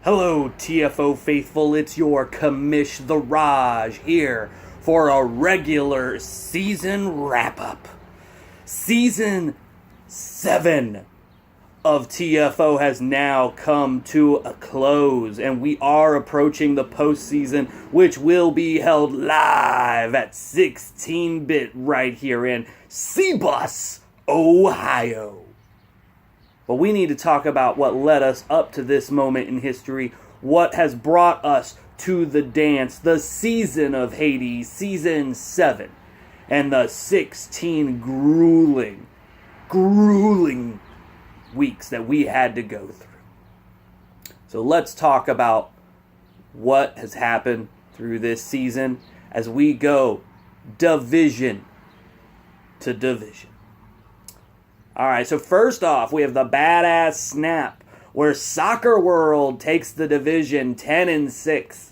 Hello, TFO faithful, it's your Commish the Raj here for a regular season wrap-up. Season 7 of TFO has now come to a close, and we are approaching the postseason, which will be held live at 16-bit right here in Cbus, Ohio. But we need to talk about what led us up to this moment in history, what has brought us to the dance, the season of Hades, season 7, and the 16 grueling weeks that we had to go through. So let's talk about what has happened through this season as we go division to division. Alright, so first off, we have the badass snap, where Soccer World takes the division 10-6.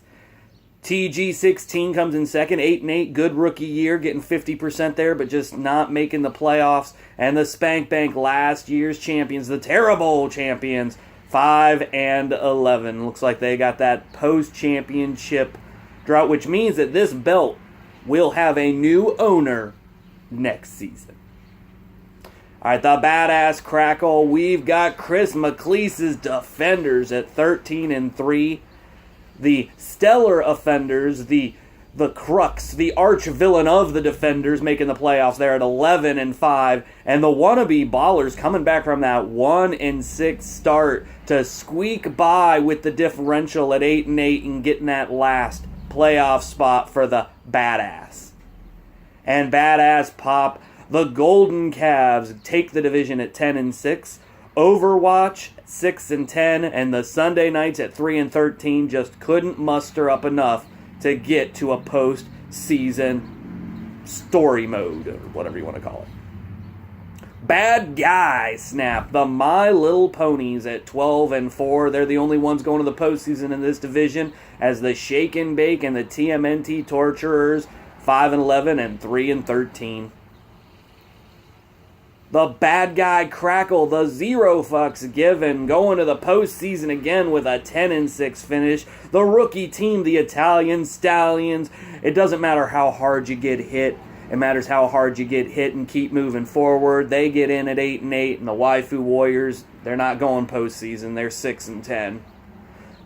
TG16 comes in second, 8-8, good rookie year, getting 50% there, but just not making the playoffs. And the Spank Bank, last year's champions, the terrible champions, 5-11. Looks like they got that post-championship drought, which means that this belt will have a new owner next season. Alright, the badass crackle, we've got Chris McLeese's Defenders at 13-3. The stellar offenders, the crux, the arch villain of the Defenders making the playoffs there at 11-5. And the wannabe Ballers coming back from that 1-6 start to squeak by with the differential at 8-8 and getting that last playoff spot for the badass. And badass pop, the Golden Cavs take the division at 10-6. Overwatch 6-10, and the Sunday Knights at 3-13 just couldn't muster up enough to get to a post-season story mode, or whatever you want to call it. Bad guy snap, the My Little Ponies at 12-4. They're the only ones going to the postseason in this division, as the Shake and Bake and the TMNT Torturers 5-11 and 3-13. The bad guy crackle, the zero fucks given, going to the postseason again with a 10-6 finish. The rookie team, the Italian Stallions. It doesn't matter how hard you get hit. It matters how hard you get hit and keep moving forward. They get in at 8-8, and the Waifu Warriors, they're not going postseason. They're 6-10.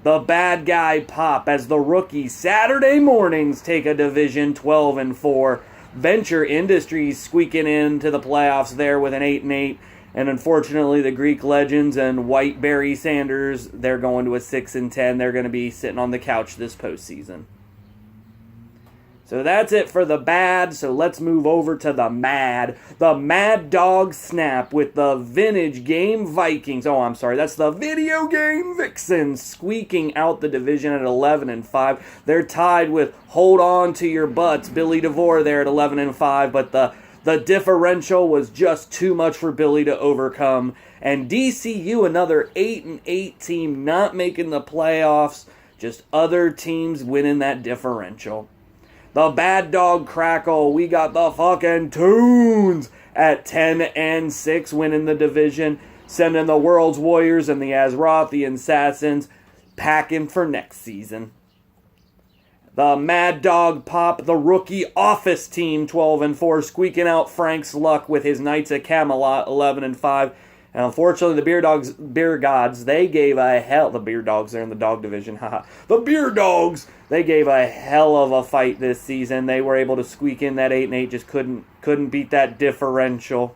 The bad guy pop as the rookie Saturday Mornings take a division 12-4. Venture Industries squeaking into the playoffs there with an 8-8. And unfortunately, the Greek Legends and White Barry Sanders, they're going to a 6-10. They're going to be sitting on the couch this postseason. So that's it for the bad. So let's move over to the mad. The Mad Dog Snap with the Vintage Game Vikings. Oh, I'm sorry. That's the Video Game Vixens squeaking out the division at 11-5. They're tied with Hold On to Your Butts, Billy DeVore there at 11-5. But the differential was just too much for Billy to overcome. And DCU, another 8-8 team, not making the playoffs. Just other teams winning that differential. The Bad Dog Crackle, we got the fucking Toons at 10-6 winning the division, sending the World's Warriors and the Azrothian Assassins packing for next season. The Mad Dog Pop, the rookie Office team 12-4, squeaking out Frank's luck with his Knights of Camelot 11-5. And unfortunately, the Beer Gods, they gave a hell... The Beer Dogs, they're in the dog division, haha. The Beer Dogs, they gave a hell of a fight this season. They were able to squeak in that 8-8, just couldn't beat that differential.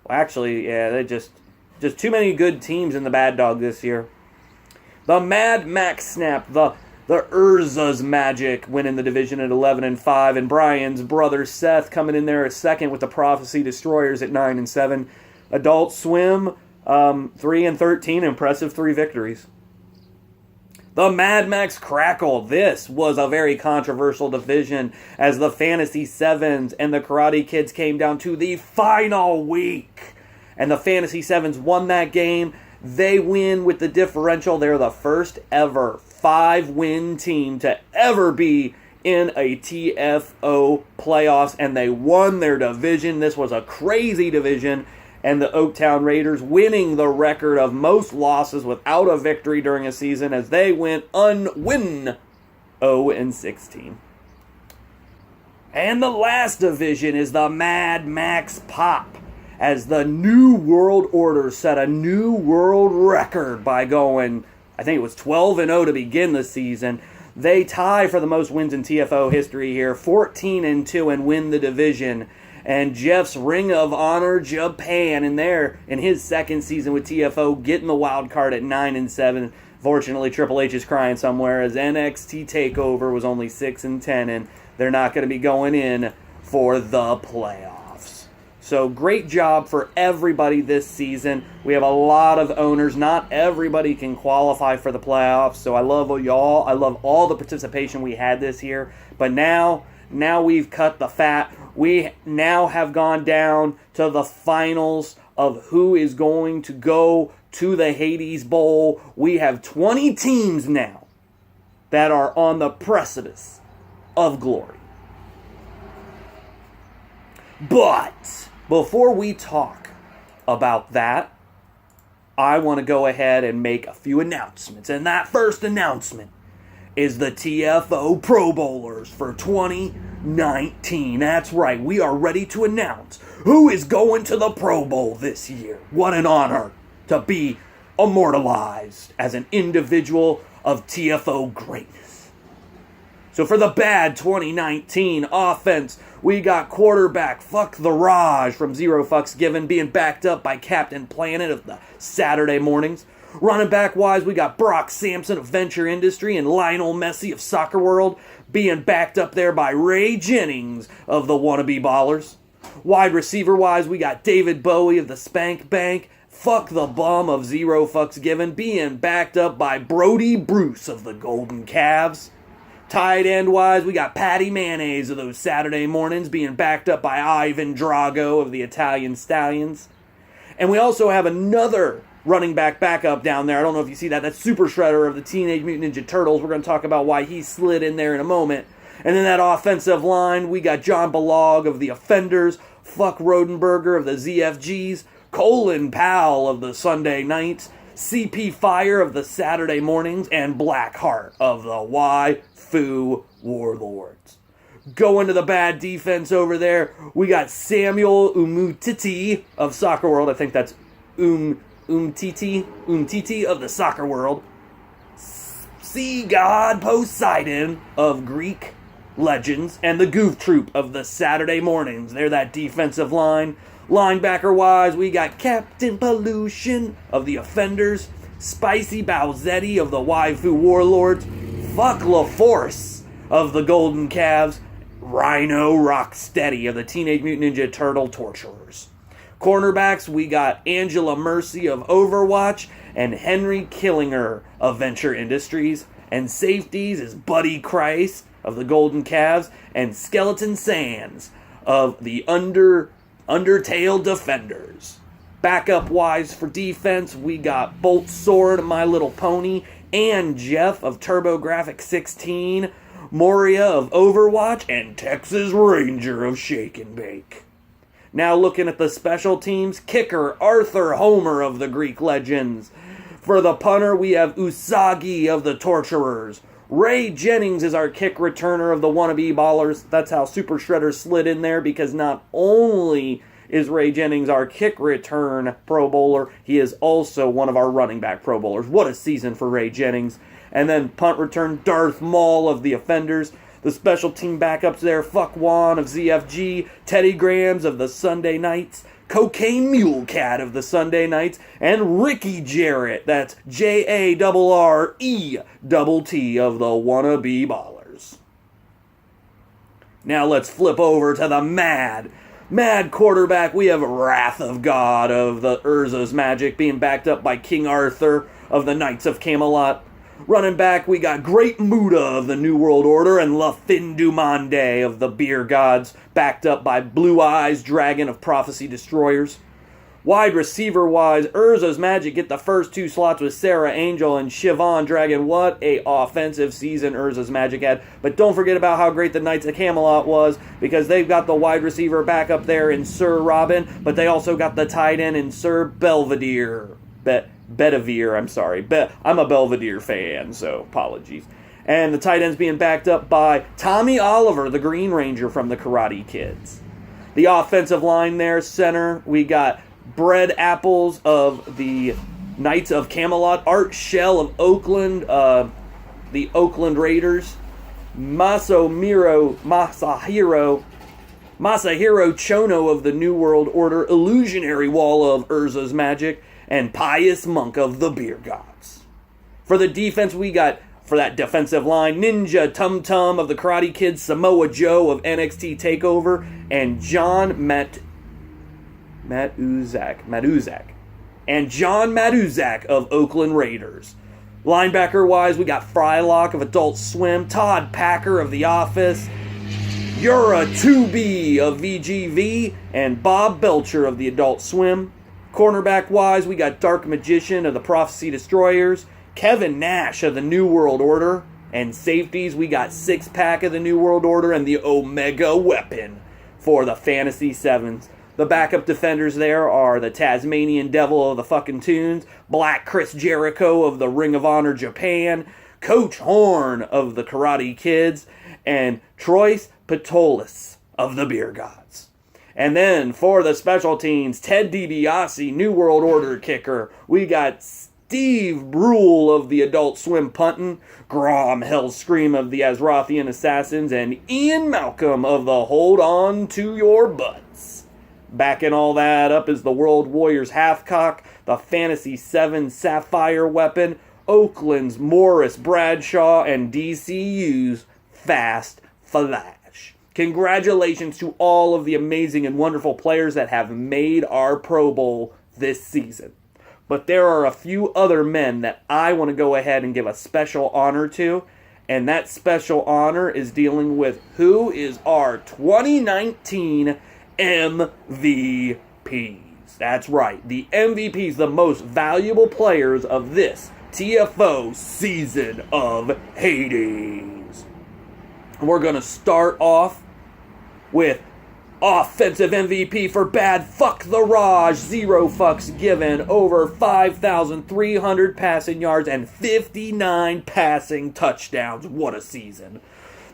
Well, actually, yeah, they just too many good teams in the Bad Dog this year. The Mad Max Snap, the Urza's Magic winning the division at 11-5, and Brian's brother Seth coming in there at second with the Prophecy Destroyers at 9-7. Adult Swim, 3-13, impressive 3 victories. The Mad Max Crackle, this was a very controversial division as the Fantasy Sevens and the Karate Kids came down to the final week. And the Fantasy Sevens won that game. They win with the differential. They're the first ever 5-win team to ever be in a TFO playoffs, and they won their division. This was a crazy division, and the Oaktown Raiders winning the record of most losses without a victory during a season as they went unwin 0-16. And the last division is the Mad Max Pop, as the New World Order set a new world record by going, I think it was 12-0 to begin the season. They tie for the most wins in TFO history here, 14-2, and win the division. And Jeff's Ring of Honor Japan in his second season with TFO, getting the wild card at 9-7. Fortunately, Triple H is crying somewhere as NXT TakeOver was only 6-10, and they're not going to be going in for the playoffs. So great job for everybody this season. We have a lot of owners. Not everybody can qualify for the playoffs, so I love y'all. I love all the participation we had this year. But now we've cut the fat. We now have gone down to the finals of who is going to go to the Hades Bowl. We have 20 teams now that are on the precipice of glory. But before we talk about that, I want to go ahead and make a few announcements. And that first announcement is the TFO Pro Bowlers for 2019. That's right, we are ready to announce who is going to the Pro Bowl this year. What an honor to be immortalized as an individual of TFO greatness. So for the bad 2019 offense, we got quarterback Fuck the Raj from Zero Fucks Given being backed up by Captain Planet of the Saturday Mornings. Running back wise, we got Brock Sampson of Venture Industry and Lionel Messi of Soccer World being backed up there by Ray Jennings of the Wannabe Ballers. Wide receiver wise, we got David Bowie of the Spank Bank, Fuck the Bum of Zero Fucks Given being backed up by Brody Bruce of the Golden Calves. Tight end wise, we got Patty Mayonnaise of those Saturday Mornings being backed up by Ivan Drago of the Italian Stallions. And we also have another running back backup down there. I don't know if you see that. That's Super Shredder of the Teenage Mutant Ninja Turtles. We're going to talk about why he slid in there in a moment. And then that offensive line, we got John Balog of the Offenders, Fuck Rodenberger of the ZFGs, Colin Powell of the Sunday Nights, CP Fire of the Saturday Mornings, and Blackheart of the Waifu Warlords. Going to the bad defense over there, we got Samuel Umtiti of Soccer World. I think that's Umtiti of the Soccer World. Sea God Poseidon of Greek Legends, and the Goof Troop of the Saturday Mornings. They're that defensive line. Linebacker-wise, we got Captain Pollution of the Offenders, Spicy Bowsetti of the Waifu Warlords, Fuck LaForce of the Golden Calves, Rhino Rocksteady of the Teenage Mutant Ninja Turtle Torturers. Cornerbacks, we got Angela Mercy of Overwatch and Henry Killinger of Venture Industries. And safeties is Buddy Christ of the Golden Calves and Skeleton Sands of the Undertale Defenders. Backup-wise for defense, we got Bolt Sword, My Little Pony, and Jeff of TurboGrafx 16, Moria of Overwatch, and Texas Ranger of Shake and Bake. Now looking at the special teams, kicker Arthur Homer of the Greek Legends. For the punter, we have Usagi of the Torturers. Ray Jennings is our kick returner of the Wannabe Ballers. That's how Super Shredder slid in there, because not only is Ray Jennings our kick return Pro Bowler, he is also one of our running back Pro Bowlers. What a season for Ray Jennings. And then punt return Darth Maul of the Offenders. The special team backups there, Fuck Juan of ZFG, Teddy Grahams of the Sunday Nights, Cocaine Mule Cat of the Sunday Nights, and Ricky Jarrett, that's JARRETT of the Wannabe Ballers. Now let's flip over to the Mad quarterback. We have Wrath of God of the Urza's Magic being backed up by King Arthur of the Knights of Camelot. Running back, we got Great Muda of the New World Order and La Fin du Monde of the Beer Gods, backed up by Blue Eyes Dragon of Prophecy Destroyers. Wide receiver-wise, Urza's Magic get the first 2 slots with Sarah Angel and Siobhan Dragon. What a offensive season Urza's Magic had. But don't forget about how great the Knights of Camelot was, because they've got the wide receiver back up there in Sir Robin, but they also got the tight end in Sir Belvedere. Bedivere, I'm sorry. I'm a Belvedere fan, so apologies. And the tight end's being backed up by Tommy Oliver, the Green Ranger from the Karate Kids. The offensive line there, center, we got Bread Apples of the Knights of Camelot, Art Shell of Oakland, the Oakland Raiders, Masahiro Chono of the New World Order, Illusionary Wall of Urza's Magic, and Pious Monk of the Beer Gods. For the defense, we got, for that defensive line, Ninja Tum Tum of the Karate Kids, Samoa Joe of NXT TakeOver, and John Matuzak of Oakland Raiders. Linebacker-wise, we got Frylock of Adult Swim, Todd Packer of The Office, Yura 2B of VGV, and Bob Belcher of the Adult Swim. Cornerback-wise, we got Dark Magician of the Prophecy Destroyers, Kevin Nash of the New World Order, and safeties, we got Six Pack of the New World Order and the Omega Weapon for the Fantasy Sevens. The backup defenders there are the Tasmanian Devil of the fucking Tunes, Black Chris Jericho of the Ring of Honor Japan, Coach Horn of the Karate Kids, and Troyce Patolis of the Beer Gods. And then for the special teams, Ted DiBiase, New World Order kicker, we got Steve Brule of the Adult Swim puntin', Grom Hellscream of the Azrothian Assassins, and Ian Malcolm of the Hold On To Your Butts. Backing all that up is the World Warriors Halfcock, the Fantasy 7 Sapphire Weapon, Oakland's Morris Bradshaw, and DCU's Fast Flash. Congratulations to all of the amazing and wonderful players that have made our Pro Bowl this season. But there are a few other men that I want to go ahead and give a special honor to, and that special honor is dealing with who is our 2019 MVPs. That's right, the MVPs, the most valuable players of this TFO season of Hades. We're going to start off with offensive MVP for bad. Fuck the Raj. 0 fucks given. Over 5,300 passing yards and 59 passing touchdowns. What a season.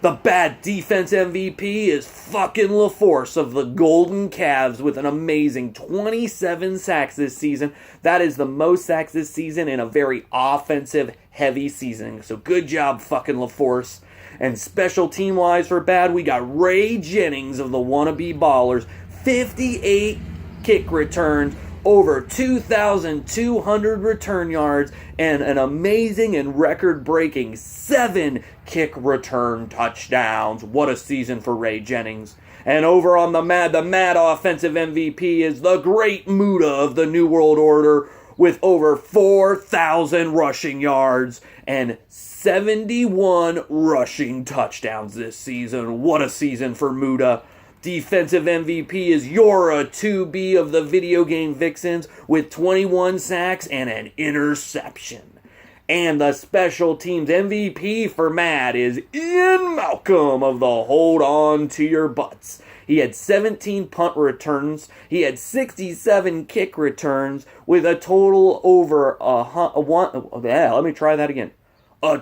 The bad defense MVP is fucking LaForce of the Golden Calves with an amazing 27 sacks this season. That is the most sacks this season in a very offensive heavy season. So good job fucking LaForce. And special team-wise for bad, we got Ray Jennings of the Wannabe Ballers. 58 kick returns, over 2,200 return yards, and an amazing and record-breaking 7 kick return touchdowns. What a season for Ray Jennings. And over on the mad offensive MVP is the Great Muda of the New World Order with over 4,000 rushing yards and 71 rushing touchdowns this season. What a season for Muda. Defensive MVP is Yora 2B of the Video Game Vixens with 21 sacks and an interception. And the special teams MVP for Mad is Ian Malcolm of the Hold On To Your Butts. He had 17 punt returns. He had 67 kick returns with a total over a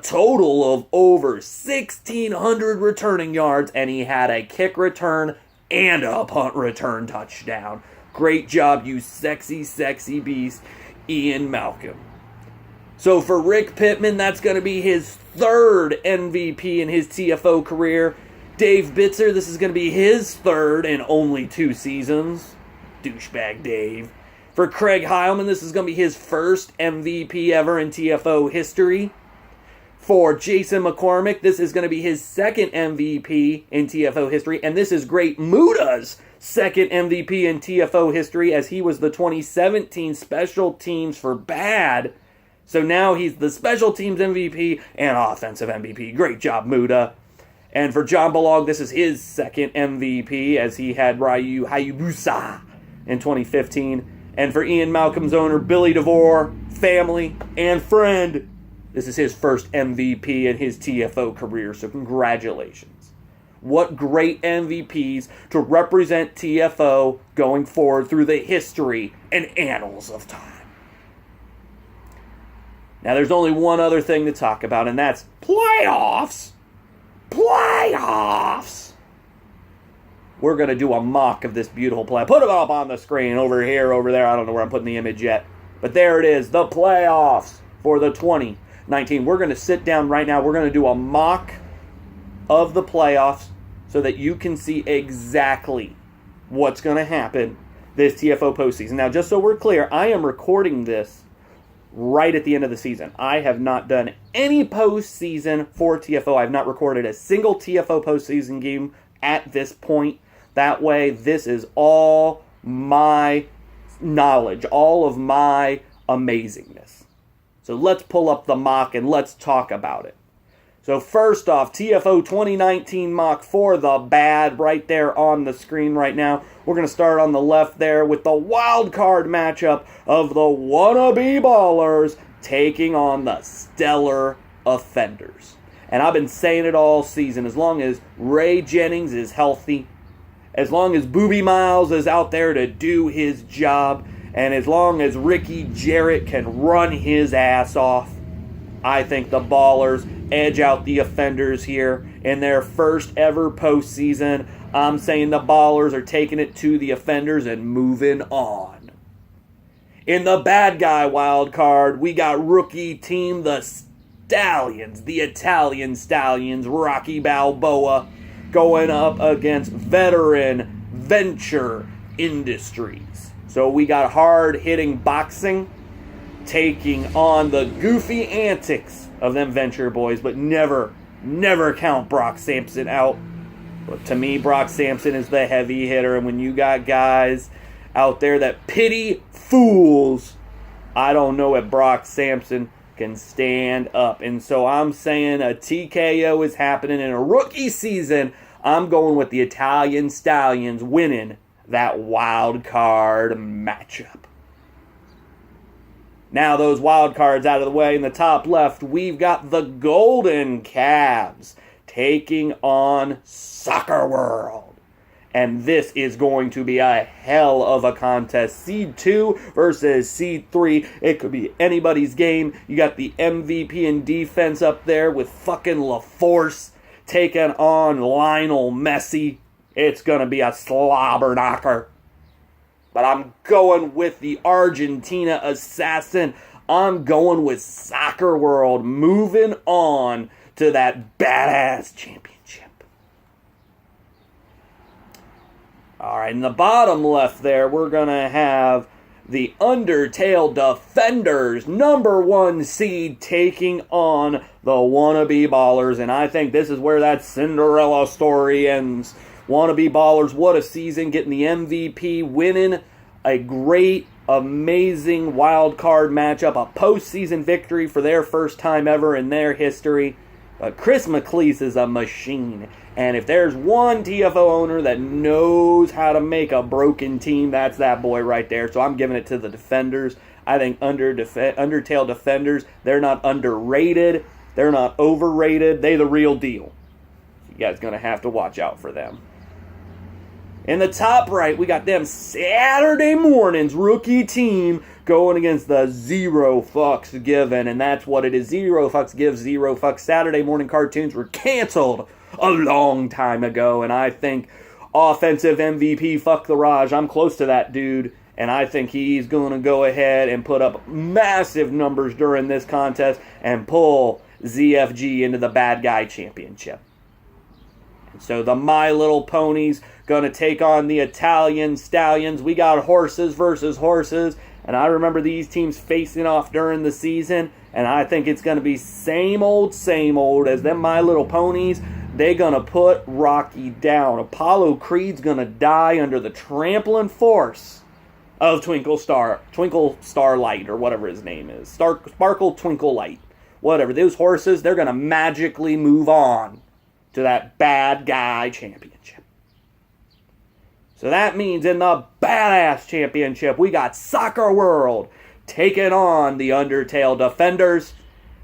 total of over 1,600 returning yards, and he had a kick return and a punt return touchdown. Great job, you sexy, sexy beast, Ian Malcolm. So for Rick Pittman, that's going to be his 3rd MVP in his TFO career. Dave Bitzer, this is going to be his 3rd in only 2 seasons. Douchebag Dave. For Craig Heilman, this is going to be his 1st MVP ever in TFO history. For Jason McCormick, this is going to be his 2nd MVP in TFO history. And this is Great Muda's 2nd MVP in TFO history, as he was the 2017 Special Teams for Bad. So now he's the Special Teams MVP and Offensive MVP. Great job, Muda. And for John Balog, this is his 2nd MVP, as he had Ryu Hayabusa in 2015. And for Ian Malcolm's owner, Billy DeVore, family, and friend, this is his first MVP in his TFO career, so congratulations. What great MVPs to represent TFO going forward through the history and annals of time. Now, there's only one other thing to talk about, and that's playoffs. Playoffs! We're going to do a mock of this beautiful play. Put it up on the screen, over here, over there. I don't know where I'm putting the image yet. But there it is, the playoffs for the 2019. We're going to sit down right now. We're going to do a mock of the playoffs so that you can see exactly what's going to happen this TFO postseason. Now, just so we're clear, I am recording this right at the end of the season. I have not done any postseason for TFO. I have not recorded a single TFO postseason game at this point. That way, this is all my knowledge, all of my amazingness. So let's pull up the mock and let's talk about it. So first off, TFO 2019 mock for the bad right there on the screen right now. We're going to start on the left there with the wild card matchup of the wannabe ballers taking on the stellar offenders. And I've been saying it all season, as long as Ray Jennings is healthy, as long as Booby Miles is out there to do his job, and as long as Ricky Jarrett can run his ass off, I think the ballers edge out the offenders here in their first ever postseason. I'm saying the ballers are taking it to the offenders and moving on. In the bad guy wild card, we got rookie team the Stallions, the Italian Stallions, Rocky Balboa, going up against veteran Venture Industries. So we got hard-hitting boxing taking on the goofy antics of them Venture boys, but never count Brock Sampson out. But to me, Brock Sampson is the heavy hitter, and when you got guys out there that pity fools, I don't know if Brock Sampson can stand up. And so I'm saying a TKO is happening in a rookie season. I'm going with the Italian Stallions winning that wild card matchup. Now those wild cards out of the way, in the top left, we've got the Golden Cavs taking on Soccer World. And this is going to be a hell of a contest. Seed 2 versus Seed 3. It could be anybody's game. You got the MVP in defense up there with fucking LaForce taking on Lionel Messi. It's going to be a slobber knocker. But I'm going with the Argentina assassin. I'm going with Soccer World, moving on to that badass championship. All right, in the bottom left there, we're going to have the Undertale Defenders, number 1 seed, taking on the Wannabe Ballers. And I think this is where that Cinderella story ends. Wannabe Ballers, what a season, getting the MVP, winning a great, amazing wild card matchup, a postseason victory for their first time ever in their history. But Chris McLeese is a machine. And if there's one TFO owner that knows how to make a broken team, that's that boy right there. So I'm giving it to the Defenders. I think Undertale Defenders, they're not underrated. They're not overrated. They're the real deal. You guys going to have to watch out for them. In the top right, we got them Saturday mornings rookie team going against the Zero Fucks Given. And that's what it is. Zero Fucks Give, Zero Fucks. Saturday morning cartoons were canceled a long time ago. And I think offensive MVP, fuck the Raj. I'm close to that dude. And I think he's going to go ahead and put up massive numbers during this contest and pull ZFG into the Bad Guy Championship. So the My Little Ponies going to take on the Italian Stallions. We got horses versus horses. And I remember these teams facing off during the season. And I think it's going to be same old as them My Little Ponies. They're going to put Rocky down. Apollo Creed's going to die under the trampling force of Twinkle Starlight, or whatever his name is. Sparkle Twinkle Light. Whatever. Those horses, they're going to magically move on to that Bad Guy Championship. So that means in the Badass Championship, we got Soccer World taking on the Undertale Defenders.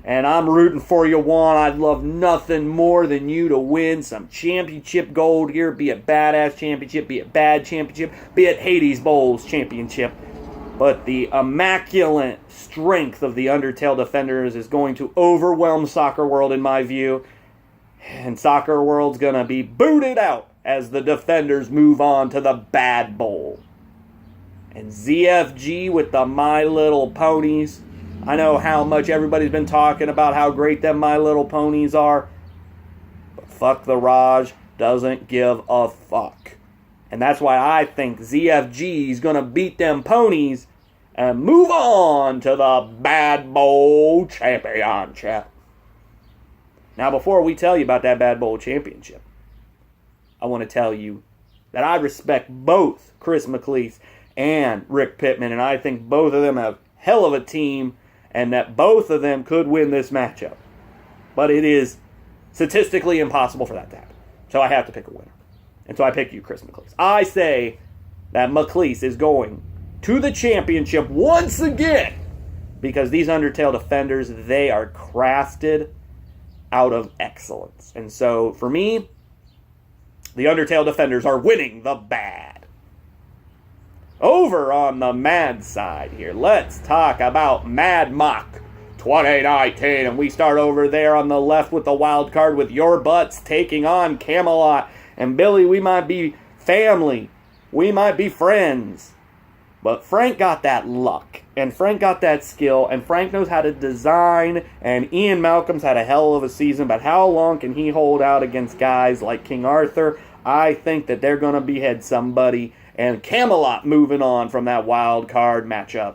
And I'm rooting for you, Juan. I'd love nothing more than you to win some championship gold here, be it Badass Championship, be it Bad Championship, be it Hades Bowls Championship. But the immaculate strength of the Undertale Defenders is going to overwhelm Soccer World in my view. And Soccer World's going to be booted out as the Defenders move on to the Bad Bowl. And ZFG with the My Little Ponies. I know how much everybody's been talking about how great them My Little Ponies are. But fuck the Raj doesn't give a fuck. And that's why I think ZFG is going to beat them ponies and move on to the Bad Bowl Championship. Now, before we tell you about that Bad Bowl Championship, I want to tell you that I respect both Chris McLeese and Rick Pittman, and I think both of them have hell of a team, and that both of them could win this matchup. But it is statistically impossible for that to happen. So I have to pick a winner. And so I pick you, Chris McLeese. I say that McLeese is going to the championship once again because these Undertale Defenders, they are crafted out of excellence. And so for me, the Undertale Defenders are winning the bad. Over on the Mad side here, let's talk about Mad Mock 2019. And we start over there on the left with the wild card with Your Butts taking on Camelot. And Billy, we might be family. We might be friends. But Frank got that luck. And Frank got that skill. And Frank knows how to design. And Ian Malcolm's had a hell of a season. But how long can he hold out against guys like King Arthur? I think that they're going to behead somebody. And Camelot moving on from that wild card matchup.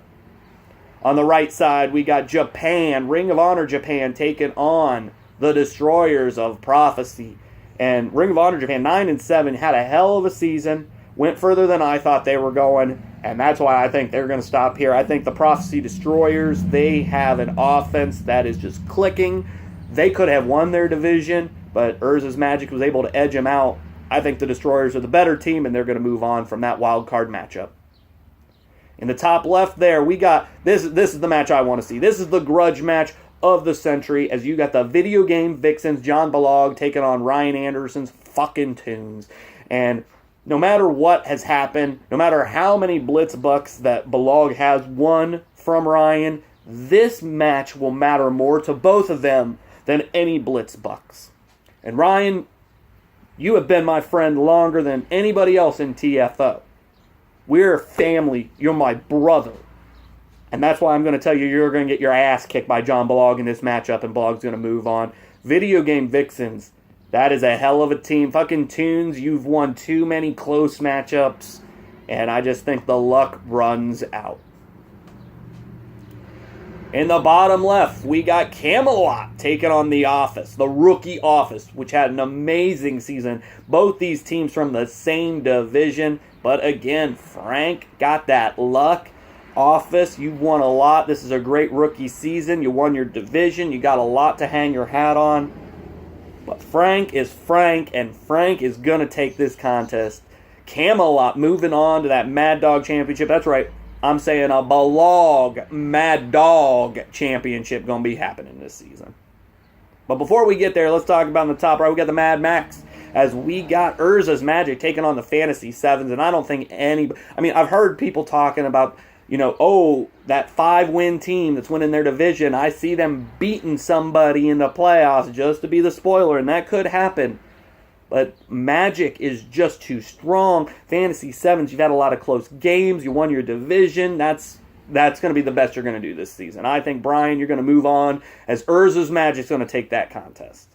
On the right side, we got Japan, Ring of Honor Japan, taking on the Destroyers of Prophecy. And Ring of Honor Japan, 9-7, had a hell of a season, went further than I thought they were going, and that's why I think they're going to stop here. I think the Prophecy Destroyers, they have an offense that is just clicking. They could have won their division, but Urza's Magic was able to edge them out. I think the Destroyers are the better team, and they're going to move on from that wild card matchup. In the top left there, we got, this is the match I want to see. This is the grudge match of the century, as you got the Video Game Vixens, John Balog, taking on Ryan Anderson's fucking Tunes. And no matter what has happened, no matter how many Blitz Bucks that Balog has won from Ryan, this match will matter more to both of them than any Blitz Bucks. And Ryan, you have been my friend longer than anybody else in TFO. We're family. You're my brother. And that's why I'm going to tell you you're going to get your ass kicked by John Balog in this matchup, and Balog's going to move on. Video Game Vixens, that is a hell of a team. Fucking Tunes, you've won too many close matchups, and I just think the luck runs out. In the bottom left, we got Camelot taking on The Office, the rookie Office, which had an amazing season. Both these teams from the same division, but again, Frank got that luck. Office, you won a lot. This is a great rookie season. You won your division. You got a lot to hang your hat on. But Frank is Frank, and Frank is going to take this contest. Camelot moving on to that Mad Dog Championship. That's right. I'm saying a Balog Mad Dog Championship going to be happening this season. But before we get there, let's talk about in the top right. We got the Mad Max, as we got Urza's Magic taking on the Fantasy Sevens. And I don't think I've heard people talking about, that 5-win team that's winning their division, I see them beating somebody in the playoffs just to be the spoiler, and that could happen. But Magic is just too strong. Fantasy Sevens, you've had a lot of close games. You won your division. That's going to be the best you're going to do this season. I think, Brian, you're going to move on, as Urza's Magic's going to take that contest.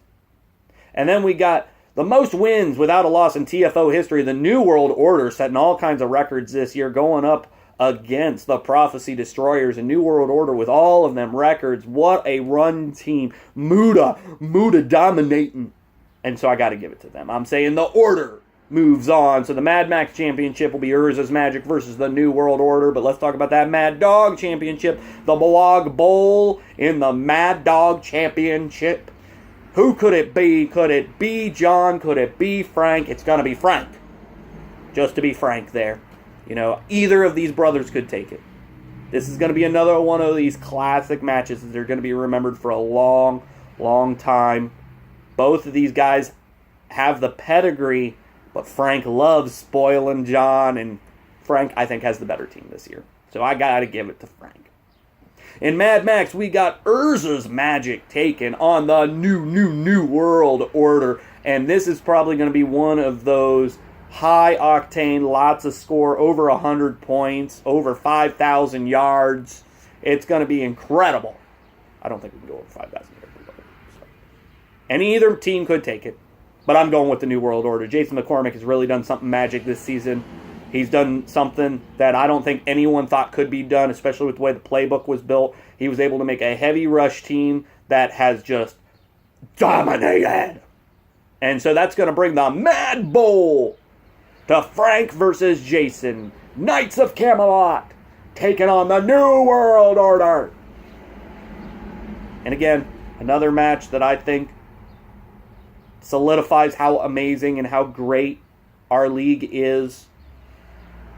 And then we got the most wins without a loss in TFO history. The New World Order setting all kinds of records this year, going up against the Prophecy Destroyers and New World Order with all of them records. What a run team. Muda dominating. And so I got to give it to them. I'm saying the Order moves on. So the Mad Max Championship will be Urza's Magic versus the New World Order. But let's talk about that Mad Dog Championship. The Balog Bowl in the Mad Dog Championship. Who could it be? Could it be John? Could it be Frank? It's going to be Frank. just to be frank there. Either of these brothers could take it. This is going to be another one of these classic matches that are going to be remembered for a long, long time. Both of these guys have the pedigree, but Frank loves spoiling John, and Frank, I think, has the better team this year. So I got to give it to Frank. In Mad Max, we got Urza's Magic taken on the new World Order. And this is probably going to be one of those high-octane, lots of score, over 100 points, over 5,000 yards. It's going to be incredible. I don't think we can go over 5,000 yards. And either team could take it. But I'm going with the New World Order. Jason McCormick has really done something magic this season. He's done something that I don't think anyone thought could be done, especially with the way the playbook was built. He was able to make a heavy rush team that has just dominated. And so that's going to bring the Mad Bowl to Frank versus Jason. Knights of Camelot taking on the New World Order. And again, another match that I think solidifies how amazing and how great our league is.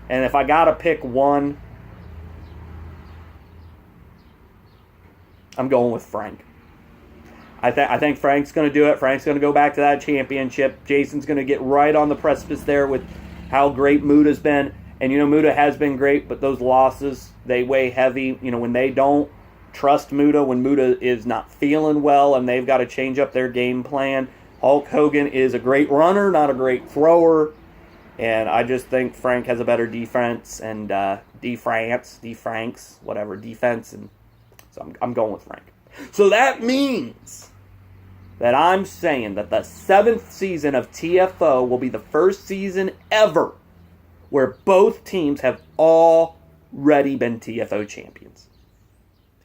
And if I got to pick one, I'm going with Frank. I think Frank's going to do it. Frank's going to go back to that championship. Jason's going to get right on the precipice there with how great Muda's been. And, Muda has been great, but those losses, they weigh heavy. When they don't trust Muda, when Muda is not feeling well and they've got to change up their game plan. Hulk Hogan is a great runner, not a great thrower. And I just think Frank has a better defense and defense. And so I'm going with Frank. So that means that I'm saying that the 7th season of TFO will be the first season ever where both teams have already been TFO champions.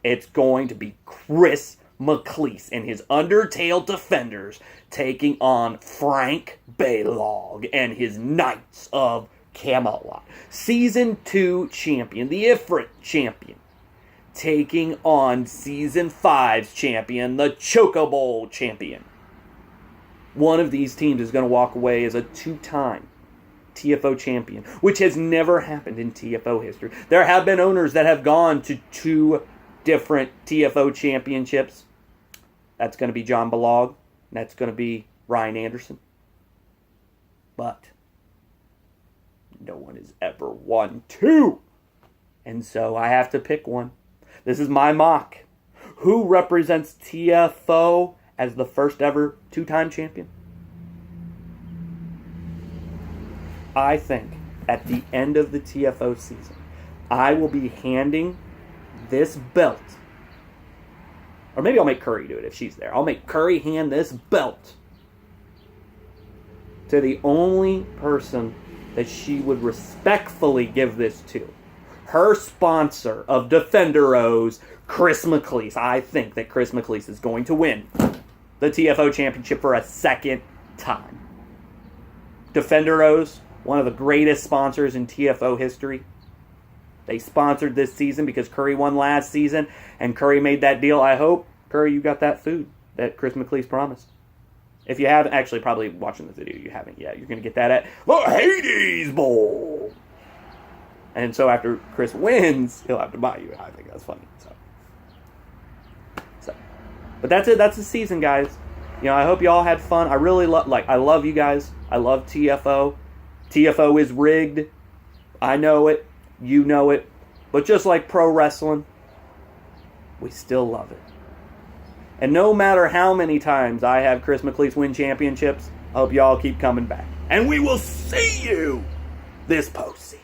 It's going to be Chris McLeese and his Undertale Defenders taking on Frank Baylog and his Knights of Camelot. Season 2 champion, the Ifrit champion, taking on Season 5's champion, the Choco Bowl champion. One of these teams is going to walk away as a 2-time TFO champion, which has never happened in TFO history. There have been owners that have gone to 2 different TFO championships. That's going to be John Balog. That's going to be Ryan Anderson. But no one has ever won 2. And so I have to pick one. This is my mock. Who represents TFO as the first ever 2-time champion? I think at the end of the TFO season, I will be handing this belt. Or maybe I'll make Curry do it if she's there. I'll make Curry hand this belt to the only person that she would respectfully give this to. Her sponsor of Defenderos, Chris McLeese. I think that Chris McLeese is going to win the TFO championship for a second time. Defenderos, one of the greatest sponsors in TFO history. They sponsored this season because Curry won last season, and Curry made that deal. I hope, Curry, you got that food that Chris McLeese promised. If you haven't, actually, probably watching this video, you haven't yet. You're going to get that at the Hades Bowl. And so after Chris wins, he'll have to buy you. I think that's funny. So. But that's it. That's the season, guys. I hope you all had fun. I really I love you guys. I love TFO. TFO is rigged. I know it. You know it. But just like pro wrestling, we still love it. And no matter how many times I have Chris McLeese win championships, I hope y'all keep coming back. And we will see you this postseason.